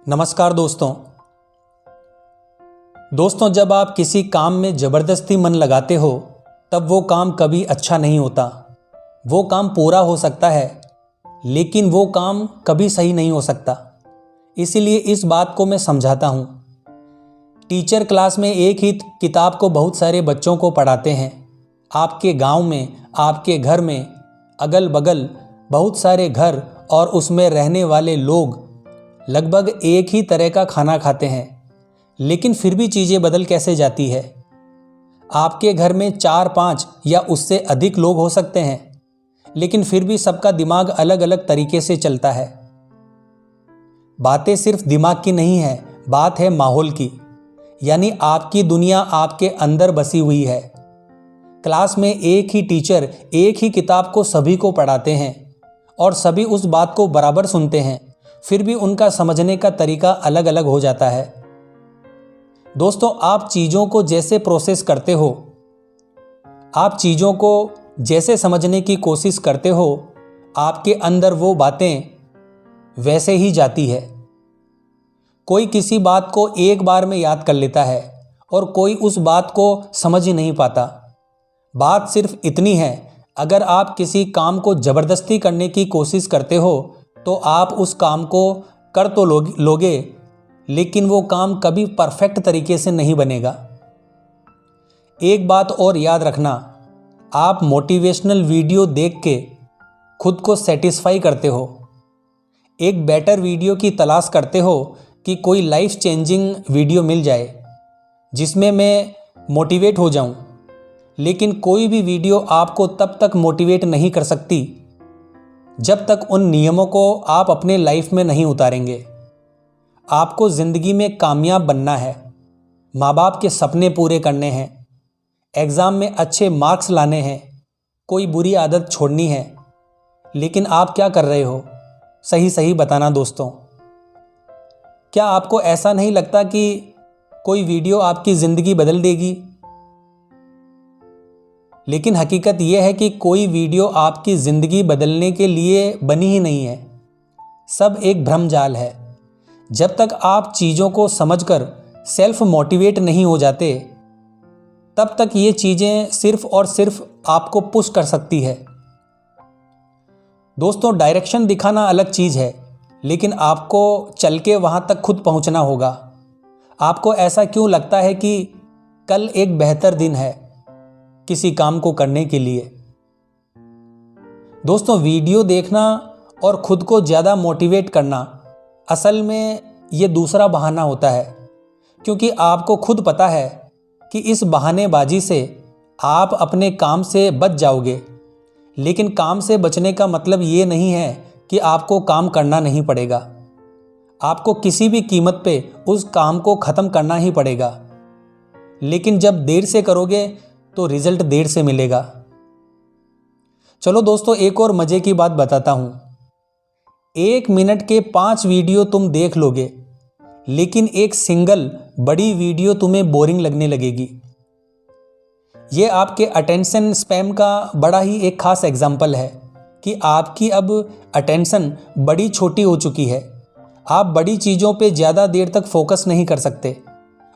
नमस्कार दोस्तों, जब आप किसी काम में ज़बरदस्ती मन लगाते हो तब वो काम कभी अच्छा नहीं होता। वो काम पूरा हो सकता है लेकिन वो काम कभी सही नहीं हो सकता। इसीलिए इस बात को मैं समझाता हूँ। टीचर क्लास में एक ही किताब को बहुत सारे बच्चों को पढ़ाते हैं। आपके गांव में, आपके घर में, अगल बगल बहुत सारे घर और उसमें रहने वाले लोग लगभग एक ही तरह का खाना खाते हैं, लेकिन फिर भी चीज़ें बदल कैसे जाती है। आपके घर में 4-5 या उससे अधिक लोग हो सकते हैं, लेकिन फिर भी सबका दिमाग अलग अलग तरीके से चलता है। बातें सिर्फ दिमाग की नहीं है, बात है माहौल की। यानी आपकी दुनिया आपके अंदर बसी हुई है। क्लास में एक ही टीचर एक ही किताब को सभी को पढ़ाते हैं और सभी उस बात को बराबर सुनते हैं, फिर भी उनका समझने का तरीका अलग अलग हो जाता है। दोस्तों, आप चीज़ों को जैसे प्रोसेस करते हो, आप चीज़ों को जैसे समझने की कोशिश करते हो, आपके अंदर वो बातें वैसे ही जाती है। कोई किसी बात को एक बार में याद कर लेता है और कोई उस बात को समझ ही नहीं पाता। बात सिर्फ इतनी है, अगर आप किसी काम को ज़बरदस्ती करने की कोशिश करते हो तो आप उस काम को कर तो लोगे, लेकिन वो काम कभी परफेक्ट तरीके से नहीं बनेगा। एक बात और याद रखना, आप मोटिवेशनल वीडियो देख के खुद को सेटिस्फाई करते हो, एक बेटर वीडियो की तलाश करते हो कि कोई लाइफ चेंजिंग वीडियो मिल जाए जिसमें मैं मोटिवेट हो जाऊं, लेकिन कोई भी वीडियो आपको तब तक मोटिवेट नहीं कर सकती जब तक उन नियमों को आप अपने लाइफ में नहीं उतारेंगे। आपको ज़िंदगी में कामयाब बनना है, माँ बाप के सपने पूरे करने हैं, एग्ज़ाम में अच्छे मार्क्स लाने हैं, कोई बुरी आदत छोड़नी है, लेकिन आप क्या कर रहे हो? सही सही बताना दोस्तों। क्या आपको ऐसा नहीं लगता कि कोई वीडियो आपकी ज़िंदगी बदल देगी? लेकिन हकीकत यह है कि कोई वीडियो आपकी ज़िंदगी बदलने के लिए बनी ही नहीं है। सब एक भ्रमजाल है। जब तक आप चीज़ों को समझकर सेल्फ मोटिवेट नहीं हो जाते, तब तक ये चीज़ें सिर्फ और सिर्फ आपको पुश कर सकती है। दोस्तों, डायरेक्शन दिखाना अलग चीज़ है, लेकिन आपको चल के वहाँ तक खुद पहुँचना होगा। आपको ऐसा क्यों लगता है कि कल एक बेहतर दिन है किसी काम को करने के लिए? दोस्तों, वीडियो देखना और खुद को ज़्यादा मोटिवेट करना असल में ये दूसरा बहाना होता है, क्योंकि आपको खुद पता है कि इस बहानेबाजी से आप अपने काम से बच जाओगे। लेकिन काम से बचने का मतलब ये नहीं है कि आपको काम करना नहीं पड़ेगा। आपको किसी भी कीमत पे उस काम को ख़त्म करना ही पड़ेगा, लेकिन जब देर से करोगे तो रिजल्ट देर से मिलेगा। चलो दोस्तों, एक और मज़े की बात बताता हूँ। 1 मिनट के 5 वीडियो तुम देख लोगे, लेकिन एक सिंगल बड़ी वीडियो तुम्हें बोरिंग लगने लगेगी। ये आपके अटेंशन स्पैम का बड़ा ही एक खास एग्जाम्पल है कि आपकी अब अटेंशन बड़ी छोटी हो चुकी है। आप बड़ी चीज़ों पे ज़्यादा देर तक फोकस नहीं कर सकते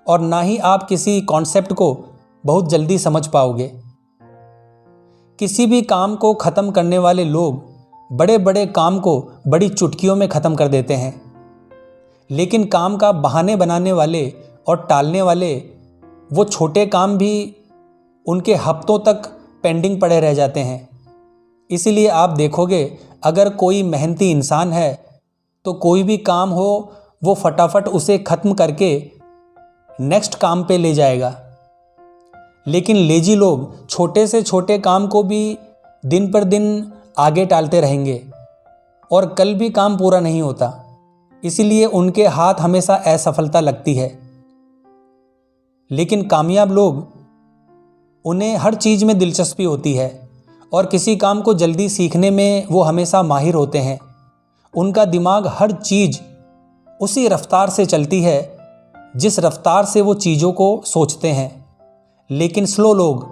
और ना ही आप किसी कॉन्सेप्ट को बहुत जल्दी समझ पाओगे। किसी भी काम को ख़त्म करने वाले लोग बड़े बड़े काम को बड़ी चुटकियों में ख़त्म कर देते हैं, लेकिन काम का बहाने बनाने वाले और टालने वाले वो छोटे काम भी उनके हफ्तों तक पेंडिंग पड़े रह जाते हैं। इसीलिए आप देखोगे, अगर कोई मेहनती इंसान है तो कोई भी काम हो वो फटाफट उसे ख़त्म करके नेक्स्ट काम पे ले जाएगा। लेकिन लेजी लोग छोटे से छोटे काम को भी दिन पर दिन आगे टालते रहेंगे और कल भी काम पूरा नहीं होता। इसीलिए उनके हाथ हमेशा असफलता लगती है। लेकिन कामयाब लोग, उन्हें हर चीज़ में दिलचस्पी होती है और किसी काम को जल्दी सीखने में वो हमेशा माहिर होते हैं। उनका दिमाग हर चीज़ उसी रफ्तार से चलती है जिस रफ्तार से वो चीज़ों को सोचते हैं। लेकिन स्लो लोग,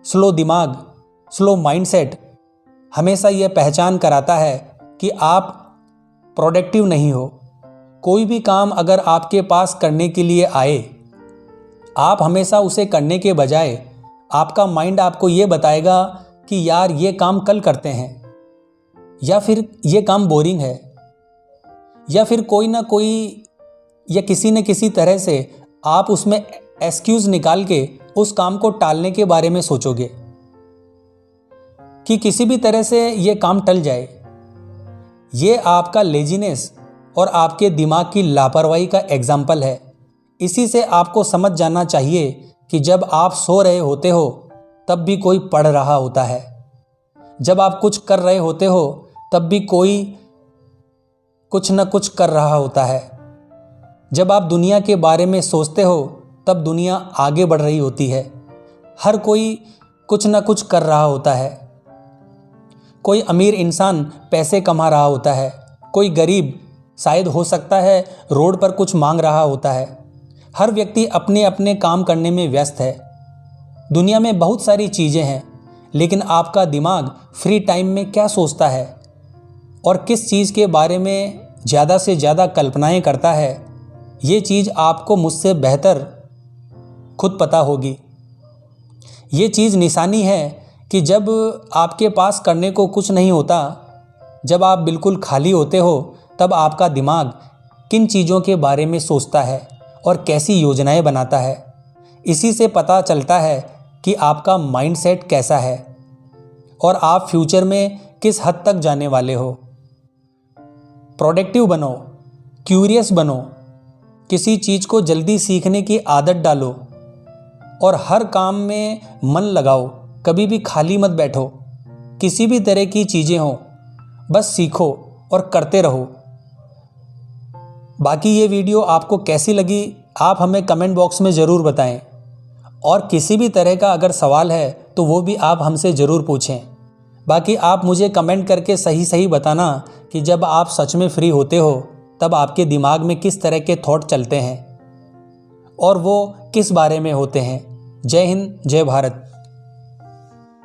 स्लो दिमाग, स्लो माइंडसेट हमेशा यह पहचान कराता है कि आप प्रोडक्टिव नहीं हो, कोई भी काम अगर आपके पास करने के लिए आए, आप हमेशा उसे करने के बजाय आपका माइंड आपको ये बताएगा कि यार ये काम कल करते हैं, या फिर ये काम बोरिंग है, या फिर कोई ना कोई या किसी न किसी तरह से आप उसमें एक्सक्यूज़ निकाल के उस काम को टालने के बारे में सोचोगे कि किसी भी तरह से ये काम टल जाए। ये आपका लेजीनेस और आपके दिमाग की लापरवाही का एग्जाम्पल है। इसी से आपको समझ जाना चाहिए कि जब आप सो रहे होते हो तब भी कोई पढ़ रहा होता है, जब आप कुछ कर रहे होते हो तब भी कोई कुछ न कुछ कर रहा होता है, जब आप दुनिया के बारे में सोचते हो तब दुनिया आगे बढ़ रही होती है। हर कोई कुछ न कुछ कर रहा होता है। कोई अमीर इंसान पैसे कमा रहा होता है, कोई गरीब शायद हो सकता है रोड पर कुछ मांग रहा होता है। हर व्यक्ति अपने अपने काम करने में व्यस्त है। दुनिया में बहुत सारी चीज़ें हैं, लेकिन आपका दिमाग फ्री टाइम में क्या सोचता है और किस चीज़ के बारे में ज़्यादा से ज़्यादा कल्पनाएं करता है, ये चीज़ आपको मुझसे बेहतर खुद पता होगी। ये चीज़ निशानी है कि जब आपके पास करने को कुछ नहीं होता, जब आप बिल्कुल खाली होते हो, तब आपका दिमाग किन चीज़ों के बारे में सोचता है और कैसी योजनाएं बनाता है। इसी से पता चलता है कि आपका माइंडसेट कैसा है और आप फ्यूचर में किस हद तक जाने वाले हो। प्रोडक्टिव बनो, क्यूरियस बनो, किसी चीज़ को जल्दी सीखने की आदत डालो और हर काम में मन लगाओ। कभी भी खाली मत बैठो। किसी भी तरह की चीज़ें हों, बस सीखो और करते रहो। बाकी ये वीडियो आपको कैसी लगी आप हमें कमेंट बॉक्स में ज़रूर बताएं, और किसी भी तरह का अगर सवाल है तो वो भी आप हमसे ज़रूर पूछें। बाकी आप मुझे कमेंट करके सही सही बताना कि जब आप सच में फ्री होते हो तब आपके दिमाग में किस तरह के थॉट चलते हैं और वो किस बारे में होते हैं। जय हिंद, जय भारत।